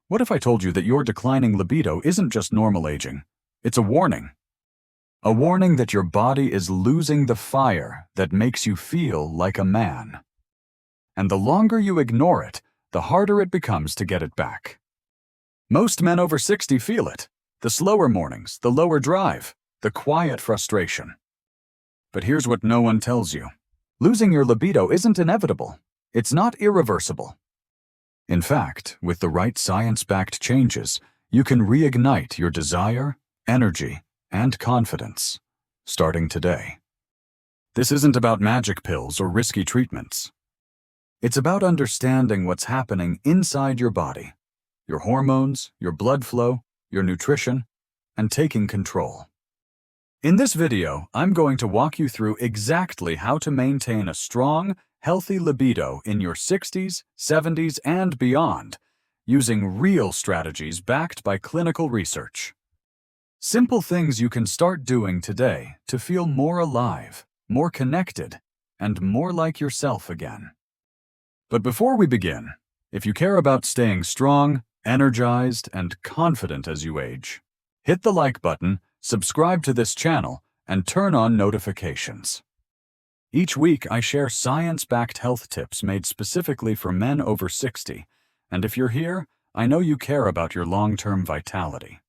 What if I told you that your declining libido isn't just normal aging? It's a warning. A warning that your body is losing the fire that makes you feel like a man. And the longer you ignore it, the harder it becomes to get it back. Most men over 60 feel it. The slower mornings, the lower drive, the quiet frustration. But here's what no one tells you. Losing your libido isn't inevitable. It's not irreversible. In fact, with the right science-backed changes, you can reignite your desire, energy, and confidence, starting today. This isn't about magic pills or risky treatments. It's about understanding what's happening inside your body, your hormones, your blood flow, your nutrition, and taking control. In this video, I'm going to walk you through exactly how to maintain a strong, healthy libido in your 60s, 70s, and beyond, using real strategies backed by clinical research. Simple things you can start doing today to feel more alive, more connected, and more like yourself again. But before we begin, if you care about staying strong, energized, and confident as you age, hit the like button, subscribe to this channel, and turn on notifications. Each week, I share science-backed health tips made specifically for men over 60, and if you're here, I know you care about your long-term vitality.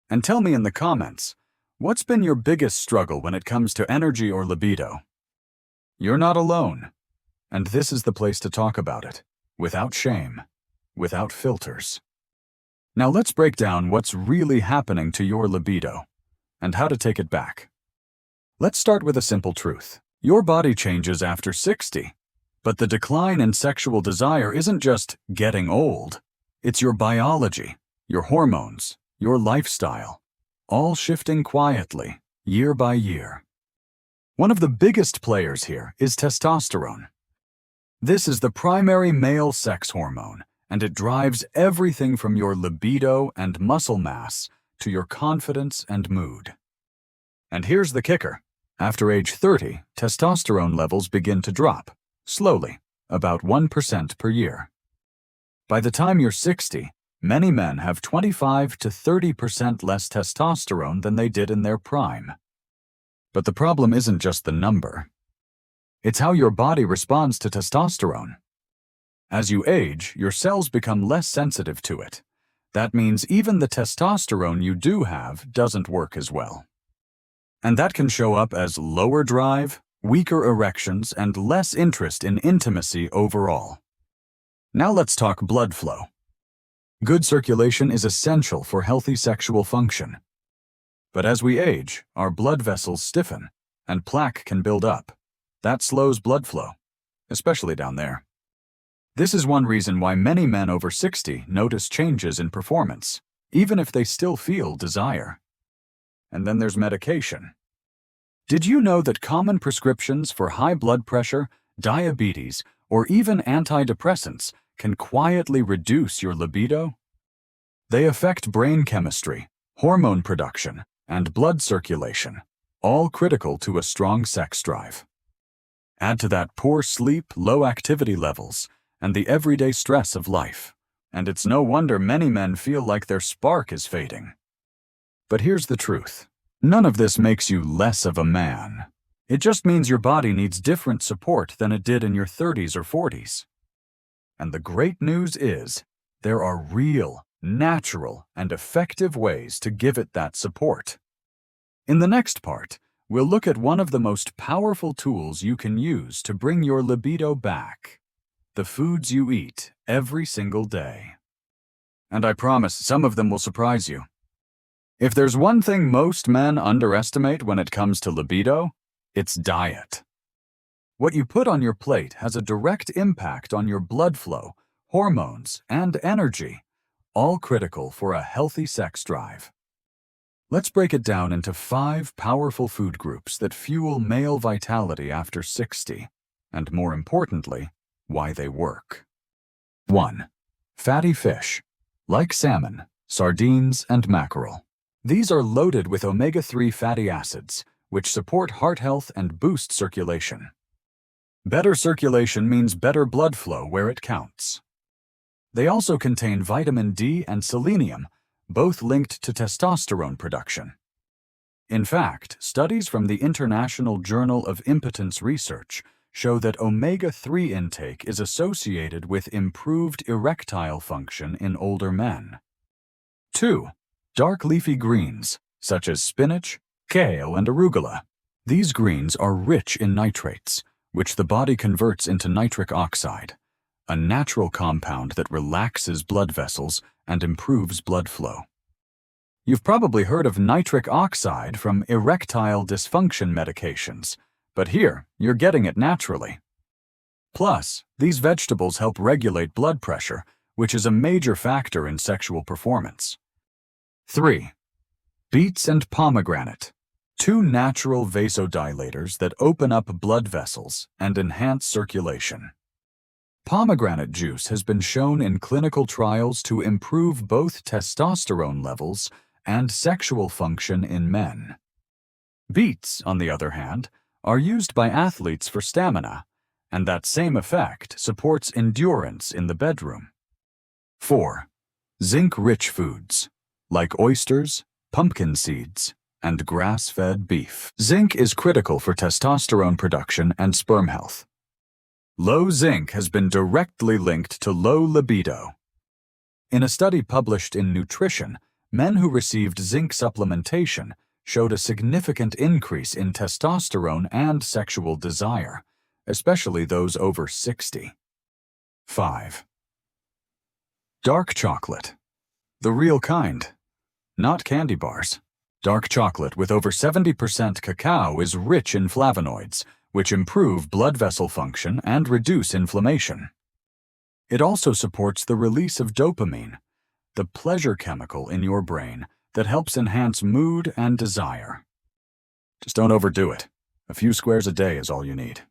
And tell me in the comments, what's been your biggest struggle when it comes to energy or libido? You're not alone, and this is the place to talk about it, without shame, without filters. Now let's break down what's really happening to your libido, and how to take it back. Let's start with a simple truth. Your body changes after 60, but the decline in sexual desire isn't just getting old. It's your biology, your hormones, your lifestyle, all shifting quietly, year by year. One of the biggest players here is testosterone. This is the primary male sex hormone, and it drives everything from your libido and muscle mass to your confidence and mood. And here's the kicker. After age 30, testosterone levels begin to drop, slowly, about 1% per year. By the time you're 60, many men have 25 to 30% less testosterone than they did in their prime. But the problem isn't just the number. It's how your body responds to testosterone. As you age, your cells become less sensitive to it. That means even the testosterone you do have doesn't work as well. And that can show up as lower drive, weaker erections, and less interest in intimacy overall. Now let's talk blood flow. Good circulation is essential for healthy sexual function. But as we age, our blood vessels stiffen, and plaque can build up. That slows blood flow, especially down there. This is one reason why many men over 60 notice changes in performance, even if they still feel desire. And then there's medication. Did you know that common prescriptions for high blood pressure, diabetes, or even antidepressants can quietly reduce your libido? They affect brain chemistry, hormone production, and blood circulation, all critical to a strong sex drive. Add to that poor sleep, low activity levels, and the everyday stress of life, and it's no wonder many men feel like their spark is fading. But here's the truth. None of this makes you less of a man. It just means your body needs different support than it did in your 30s or 40s. And the great news is, there are real, natural, and effective ways to give it that support. In the next part, we'll look at one of the most powerful tools you can use to bring your libido back: the foods you eat every single day. And I promise some of them will surprise you. If there's one thing most men underestimate when it comes to libido, it's diet. What you put on your plate has a direct impact on your blood flow, hormones, and energy, all critical for a healthy sex drive. Let's break it down into 5 powerful food groups that fuel male vitality after 60, and more importantly, why they work. 1. Fatty fish, like salmon, sardines, and mackerel. These are loaded with omega-3 fatty acids, which support heart health and boost circulation. Better circulation means better blood flow where it counts. They also contain vitamin D and selenium, both linked to testosterone production. In fact, studies from the International Journal of Impotence Research show that omega-3 intake is associated with improved erectile function in older men. 2. Dark leafy greens, such as spinach, kale, and arugula. These greens are rich in nitrates, which the body converts into nitric oxide, a natural compound that relaxes blood vessels and improves blood flow. You've probably heard of nitric oxide from erectile dysfunction medications, but here, you're getting it naturally. Plus, these vegetables help regulate blood pressure, which is a major factor in sexual performance. 3. Beets and pomegranate, two natural vasodilators that open up blood vessels and enhance circulation. Pomegranate juice has been shown in clinical trials to improve both testosterone levels and sexual function in men. Beets, on the other hand, are used by athletes for stamina, and that same effect supports endurance in the bedroom. 4. Zinc-rich foods, like oysters, pumpkin seeds, and grass-fed beef. Zinc is critical for testosterone production and sperm health. Low zinc has been directly linked to low libido. In a study published in Nutrition, men who received zinc supplementation showed a significant increase in testosterone and sexual desire, especially those over 60. 5. Dark chocolate. The real kind. Not candy bars. Dark chocolate with over 70% cacao is rich in flavonoids, which improve blood vessel function and reduce inflammation. It also supports the release of dopamine, the pleasure chemical in your brain that helps enhance mood and desire. Just don't overdo it. A few squares a day is all you need.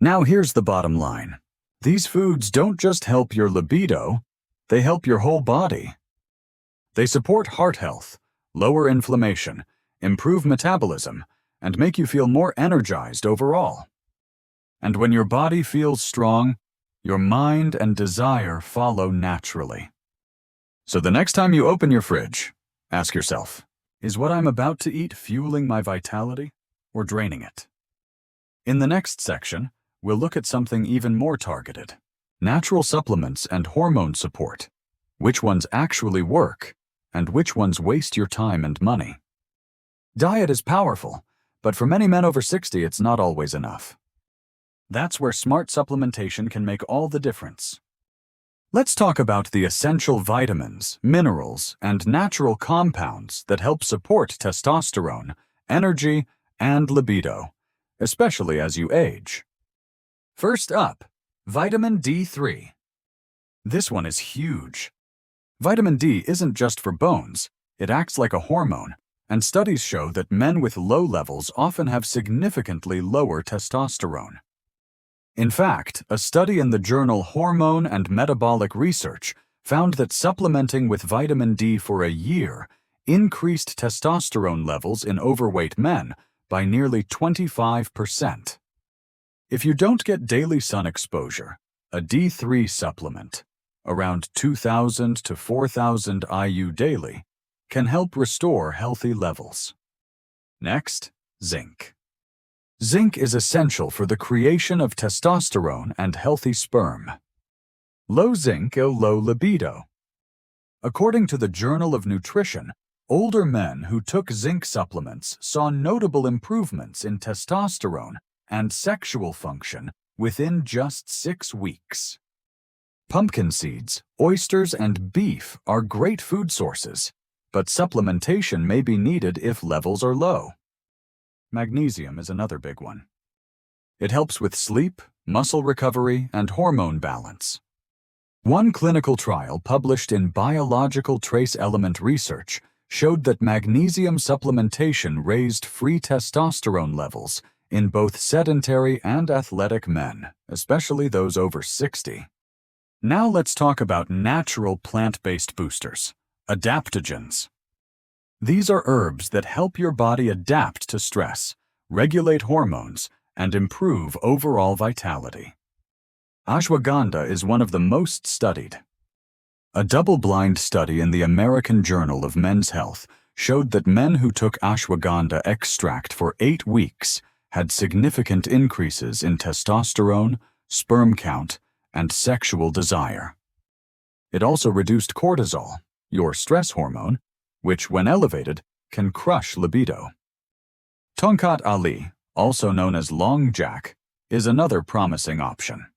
Now here's the bottom line. These foods don't just help your libido, they help your whole body. They support heart health, lower inflammation, improve metabolism, and make you feel more energized overall. And when your body feels strong, your mind and desire follow naturally. So the next time you open your fridge, ask yourself, is what I'm about to eat fueling my vitality or draining it? In the next section, we'll look at something even more targeted: natural supplements and hormone support. Which ones actually work, and which ones waste your time and money. Diet is powerful, but for many men over 60, it's not always enough. That's where smart supplementation can make all the difference. Let's talk about the essential vitamins, minerals, and natural compounds that help support testosterone, energy, and libido, especially as you age. First up, vitamin D3. This one is huge. Vitamin D isn't just for bones, it acts like a hormone, and studies show that men with low levels often have significantly lower testosterone. In fact, a study in the journal Hormone and Metabolic Research found that supplementing with vitamin D for a year increased testosterone levels in overweight men by nearly 25%. If you don't get daily sun exposure, a D3 supplement, around 2,000 to 4,000 IU daily, can help restore healthy levels. Next, zinc. Zinc is essential for the creation of testosterone and healthy sperm. Low zinc, low libido. According to the Journal of Nutrition, older men who took zinc supplements saw notable improvements in testosterone and sexual function within just 6 weeks. Pumpkin seeds, oysters, and beef are great food sources, but supplementation may be needed if levels are low. Magnesium is another big one. It helps with sleep, muscle recovery, and hormone balance. One clinical trial published in Biological Trace Element Research showed that magnesium supplementation raised free testosterone levels in both sedentary and athletic men, especially those over 60. Now let's talk about natural plant-based boosters, adaptogens. These are herbs that help your body adapt to stress, regulate hormones, and improve overall vitality. Ashwagandha is one of the most studied. A double-blind study in the American Journal of Men's Health showed that men who took ashwagandha extract for 8 weeks had significant increases in testosterone, sperm count, and sexual desire. It also reduced cortisol, your stress hormone, which, when elevated, can crush libido. Tongkat Ali, also known as long jack, is another promising option.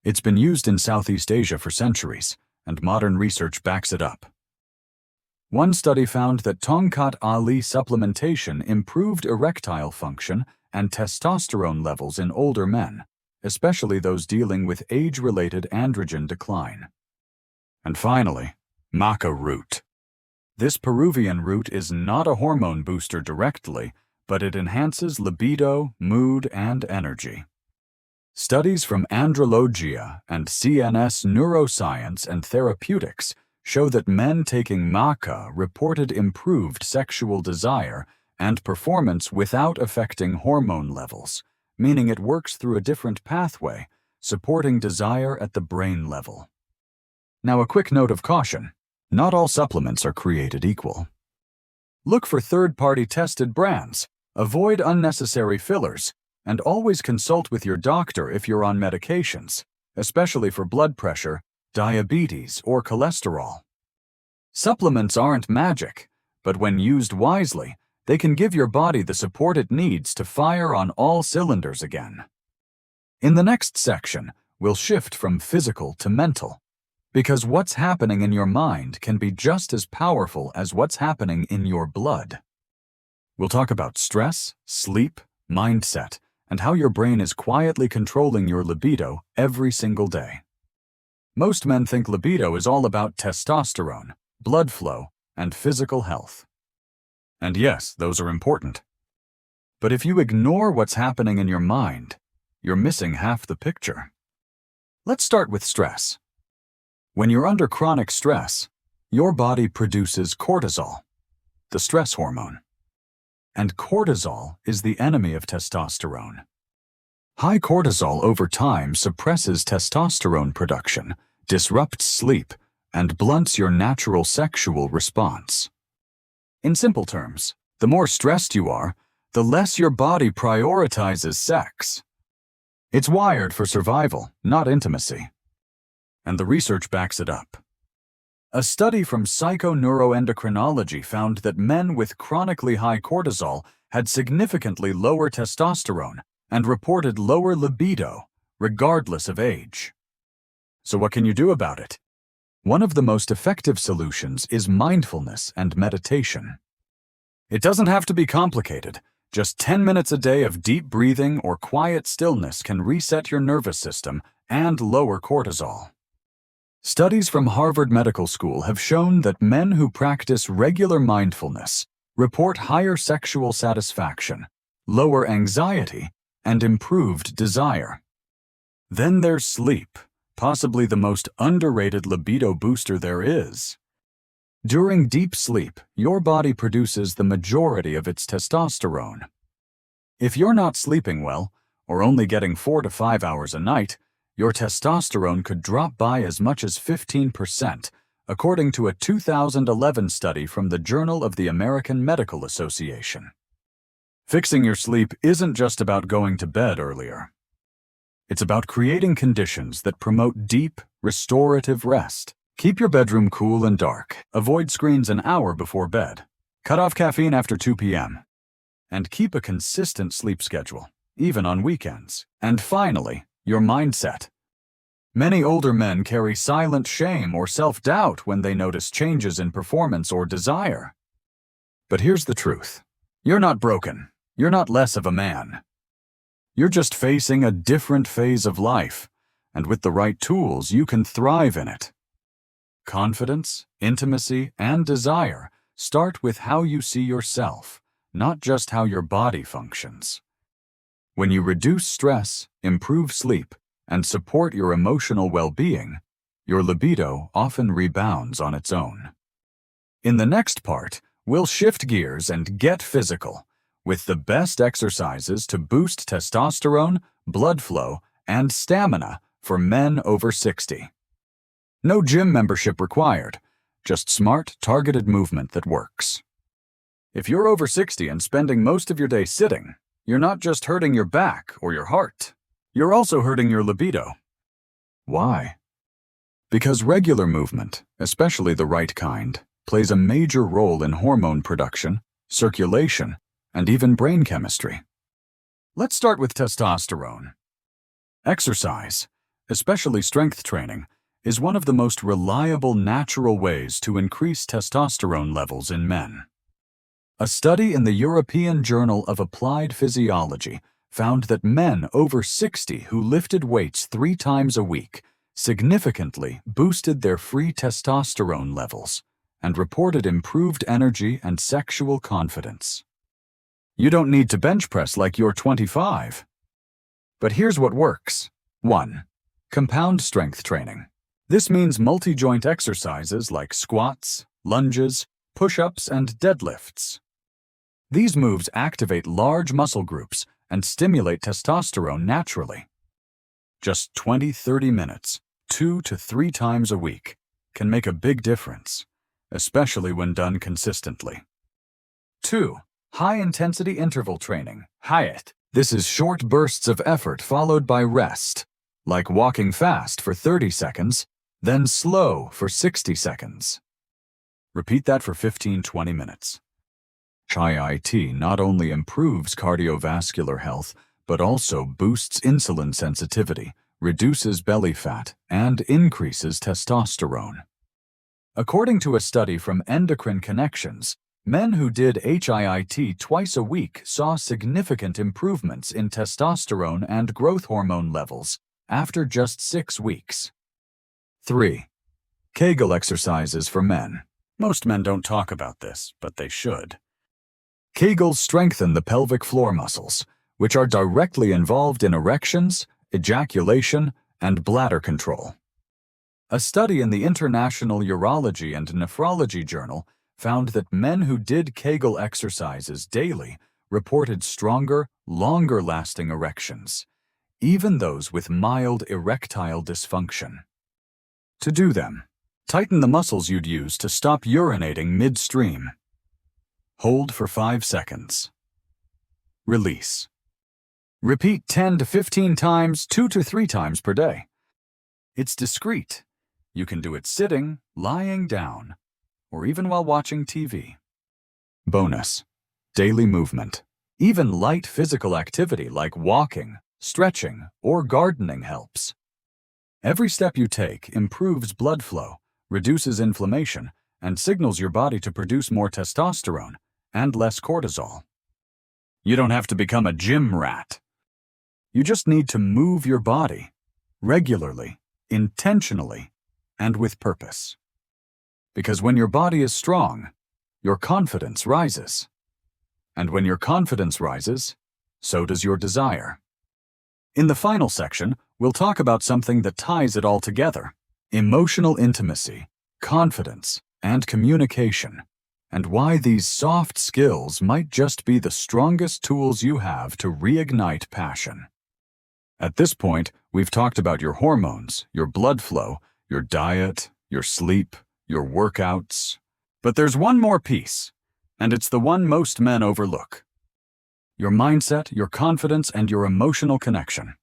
It's been used in Southeast Asia for centuries, and modern research backs it up. One study found that Tongkat Ali supplementation improved erectile function and testosterone levels in older men, especially those dealing with age-related androgen decline. And finally, maca root. This Peruvian root is not a hormone booster directly, but it enhances libido, mood, and energy. Studies from Andrologia and CNS Neuroscience and Therapeutics show that men taking maca reported improved sexual desire and performance without affecting hormone levels, meaning it works through a different pathway, supporting desire at the brain level. Now, a quick note of caution. Not all supplements are created equal. Look for third-party tested brands, avoid unnecessary fillers, and always consult with your doctor if you're on medications, especially for blood pressure, diabetes, or cholesterol. Supplements aren't magic, but when used wisely, they can give your body the support it needs to fire on all cylinders again. In the next section, we'll shift from physical to mental, because what's happening in your mind can be just as powerful as what's happening in your blood. We'll talk about stress, sleep, mindset, and how your brain is quietly controlling your libido every single day. Most men think libido is all about testosterone, blood flow, and physical health. And yes, those are important. But if you ignore what's happening in your mind, you're missing half the picture. Let's start with stress. When you're under chronic stress, your body produces cortisol, the stress hormone. And cortisol is the enemy of testosterone. High cortisol over time suppresses testosterone production, disrupts sleep, and blunts your natural sexual response. In simple terms, the more stressed you are, the less your body prioritizes sex. It's wired for survival, not intimacy. And the research backs it up. A study from psychoneuroendocrinology found that men with chronically high cortisol had significantly lower testosterone and reported lower libido, regardless of age. So what can you do about it? One of the most effective solutions is mindfulness and meditation. It doesn't have to be complicated. Just 10 minutes a day of deep breathing or quiet stillness can reset your nervous system and lower cortisol. Studies from Harvard Medical School have shown that men who practice regular mindfulness report higher sexual satisfaction, lower anxiety, and improved desire. Then there's sleep, possibly the most underrated libido booster there is. During deep sleep, your body produces the majority of its testosterone. If you're not sleeping well, or only getting 4 to 5 hours a night, your testosterone could drop by as much as 15%, according to a 2011 study from the Journal of the American Medical Association. Fixing your sleep isn't just about going to bed earlier. It's about creating conditions that promote deep, restorative rest. Keep your bedroom cool and dark. Avoid screens an hour before bed. Cut off caffeine after 2 p.m. And keep a consistent sleep schedule, even on weekends. And finally, your mindset. Many older men carry silent shame or self-doubt when they notice changes in performance or desire. But here's the truth. You're not broken. You're not less of a man. You're just facing a different phase of life, and with the right tools, you can thrive in it. Confidence, intimacy, and desire start with how you see yourself, not just how your body functions. When you reduce stress, improve sleep, and support your emotional well-being, your libido often rebounds on its own. In the next part, we'll shift gears and get physical with the best exercises to boost testosterone, blood flow, and stamina for men over 60. No gym membership required, just smart, targeted movement that works. If you're over 60 and spending most of your day sitting, you're not just hurting your back or your heart, you're also hurting your libido. Why? Because regular movement, especially the right kind, plays a major role in hormone production, circulation, and even brain chemistry. Let's start with testosterone. Exercise, especially strength training, is one of the most reliable natural ways to increase testosterone levels in men. A study in the European Journal of Applied Physiology found that men over 60 who lifted weights 3 times a week significantly boosted their free testosterone levels and reported improved energy and sexual confidence. You don't need to bench press like you're 25. But here's what works. 1. Compound strength training. This means multi-joint exercises like squats, lunges, push-ups, and deadlifts. These moves activate large muscle groups and stimulate testosterone naturally. Just 20-30 minutes, 2 to 3 times a week, can make a big difference, especially when done consistently. 2. High-intensity interval training, HIIT. This is short bursts of effort followed by rest, like walking fast for 30 seconds, then slow for 60 seconds. Repeat that for 15-20 minutes. HIIT not only improves cardiovascular health, but also boosts insulin sensitivity, reduces belly fat, and increases testosterone. According to a study from Endocrine Connections, men who did HIIT twice a week saw significant improvements in testosterone and growth hormone levels after just 6 weeks. 3. Kegel exercises for men. Most men don't talk about this, but they should. Kegels strengthen the pelvic floor muscles, which are directly involved in erections, ejaculation, and bladder control. A study in the International Urology and Nephrology Journal found that men who did Kegel exercises daily reported stronger, longer-lasting erections, even those with mild erectile dysfunction. To do them, tighten the muscles you'd use to stop urinating midstream. Hold for 5 seconds. Release. Repeat 10 to 15 times, 2 to 3 times per day. It's discreet. You can do it sitting, lying down, or even while watching TV. Bonus: daily movement. Even light physical activity like walking, stretching, or gardening helps. Every step you take improves blood flow, reduces inflammation, and signals your body to produce more testosterone and less cortisol. You don't have to become a gym rat. You just need to move your body regularly, intentionally, and with purpose. Because when your body is strong, your confidence rises. And when your confidence rises, so does your desire. In the final section, we'll talk about something that ties it all together: emotional intimacy, confidence, and communication, and why these soft skills might just be the strongest tools you have to reignite passion. At this point, we've talked about your hormones, your blood flow, your diet, your sleep, your workouts. But there's one more piece, and it's the one most men overlook: your mindset, your confidence, and your emotional connection.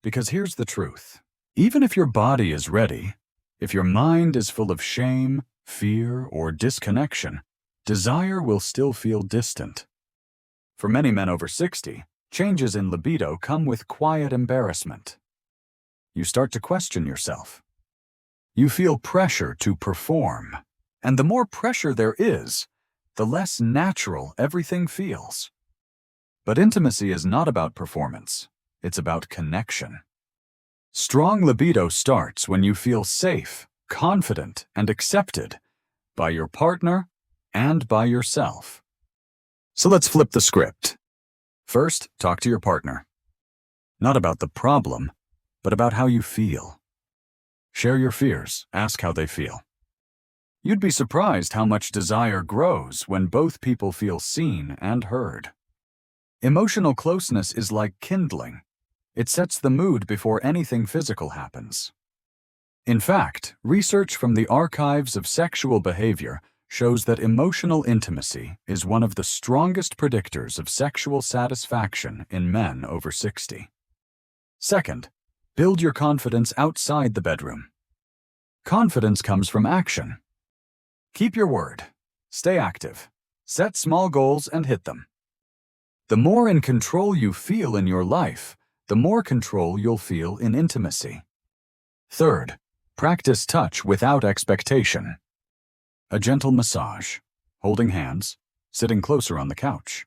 Because here's the truth: even if your body is ready, if your mind is full of shame, fear, or disconnection, desire will still feel distant. For many men over 60, changes in libido come with quiet embarrassment. You start to question yourself. You feel pressure to perform, and the more pressure there is, the less natural everything feels. But intimacy is not about performance, it's about connection. Strong libido starts when you feel safe, confident, and accepted by your partner and by yourself. So let's flip the script. First, talk to your partner. Not about the problem, but about how you feel. Share your fears, ask how they feel. You'd be surprised how much desire grows when both people feel seen and heard. Emotional closeness is like kindling. It sets the mood before anything physical happens. In fact, research from the archives of sexual behavior shows that emotional intimacy is one of the strongest predictors of sexual satisfaction in men over 60. Second, build your confidence outside the bedroom. Confidence comes from action. Keep your word. Stay active. Set small goals and hit them. The more in control you feel in your life, the more control you'll feel in intimacy. Third, practice touch without expectation. A gentle massage, holding hands, sitting closer on the couch.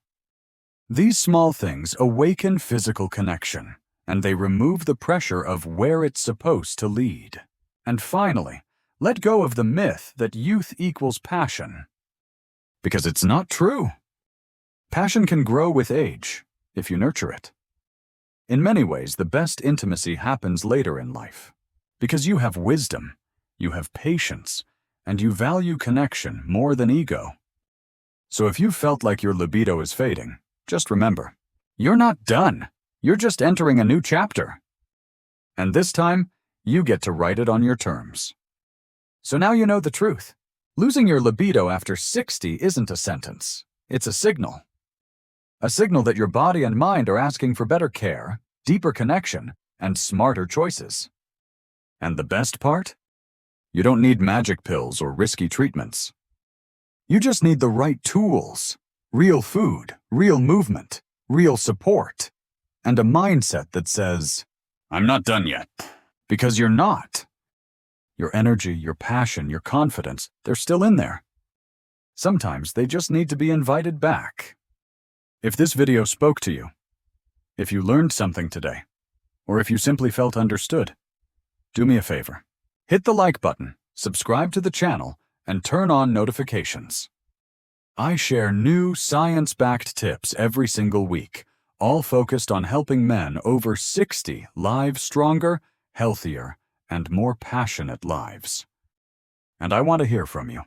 These small things awaken physical connection, and they remove the pressure of where it's supposed to lead. And finally, let go of the myth that youth equals passion. Because it's not true. Passion can grow with age, if you nurture it. In many ways, the best intimacy happens later in life. Because you have wisdom, you have patience, and you value connection more than ego. So if you felt like your libido is fading, just remember, you're not done. You're just entering a new chapter. And this time, you get to write it on your terms. So now you know the truth. Losing your libido after 60 isn't a sentence. It's a signal. A signal that your body and mind are asking for better care, deeper connection, and smarter choices. And the best part? You don't need magic pills or risky treatments. You just need the right tools, real food, real movement, real support, and a mindset that says, "I'm not done yet." Because you're not. Your energy, your passion, your confidence, they're still in there. Sometimes they just need to be invited back. If this video spoke to you, if you learned something today, or if you simply felt understood, do me a favor. Hit the like button, subscribe to the channel, and turn on notifications. I share new science-backed tips every single week, all focused on helping men over 60 live stronger, healthier, and more passionate lives. And I want to hear from you.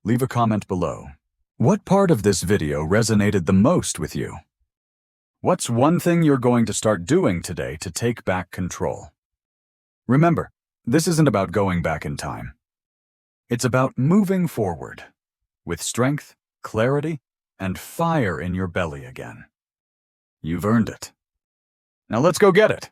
Leave a comment below. What part of this video resonated the most with you? What's one thing you're going to start doing today to take back control? Remember, this isn't about going back in time. It's about moving forward, with strength, clarity, and fire in your belly again. You've earned it. Now let's go get it.